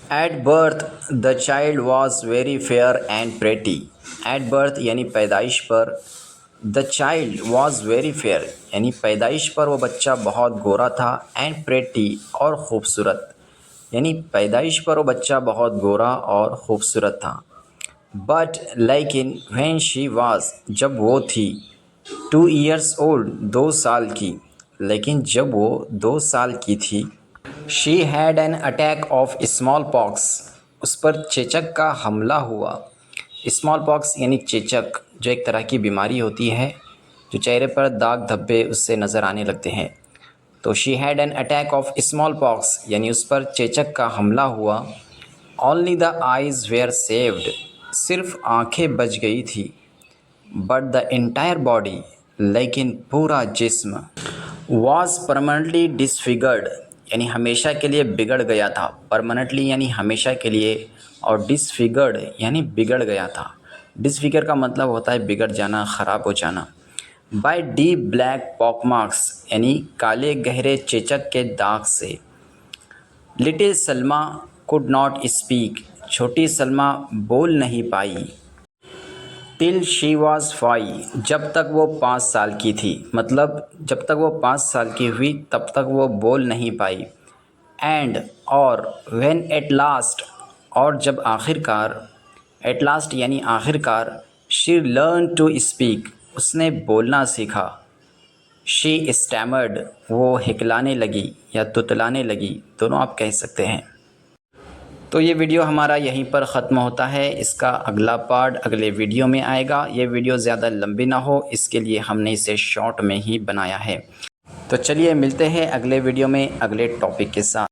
At birth the child was very fair and pretty. At birth यानी पैदाइश पर, the child was very fair यानी पैदाइश पर वो बच्चा बहुत गोरा था, एंड प्रेटी और ख़ूबसूरत यानी पैदाइश पर वो बच्चा बहुत गोरा और ख़ूबसूरत था। बट लेकिन व्हेन शी वाज जब वो थी 2 years ओल्ड 2 साल की, लेकिन जब वो 2 साल की थी, she had an attack of small pox उस पर चेचक का हमला हुआ। स्मॉल पॉक्स यानी चेचक, जो एक तरह की बीमारी होती है जो चेहरे पर दाग धब्बे उससे नज़र आने लगते हैं। तो she had an attack of small pox यानी उस पर चेचक का हमला हुआ। Only the eyes were saved सिर्फ आंखें बच गई थी। बट द एंटायर बॉडी लेकिन पूरा जिस्म वॉज परमानेंटली डिसफिगर्ड यानी हमेशा के लिए बिगड़ गया था। परमानेंटली यानी हमेशा के लिए, और डिसफिगर्ड यानी बिगड़ गया था। डिसफिगर का मतलब होता है बिगड़ जाना, ख़राब हो जाना। बाय डीप ब्लैक पॉकमार्क्स यानी काले गहरे चेचक के दाग से। Little Salma could not speak छोटी सलमा बोल नहीं पाई। टिल शी वॉज 5 जब तक वो 5 साल की थी, मतलब जब तक वो 5 साल की हुई तब तक वो बोल नहीं पाई। एंड और व्हेन एट लास्ट और जब आखिरकार, एट लास्ट यानी आखिरकार, शी लर्न टू स्पीक उसने बोलना सीखा। शी स्टैमर्ड वो हिकलाने लगी या तुतलाने लगी, दोनों आप कह सकते हैं। तो ये वीडियो हमारा यहीं पर ख़त्म होता है। इसका अगला पार्ट अगले वीडियो में आएगा। ये वीडियो ज़्यादा लंबी ना हो इसके लिए हमने इसे शॉर्ट में ही बनाया है। तो चलिए मिलते हैं अगले वीडियो में अगले टॉपिक के साथ।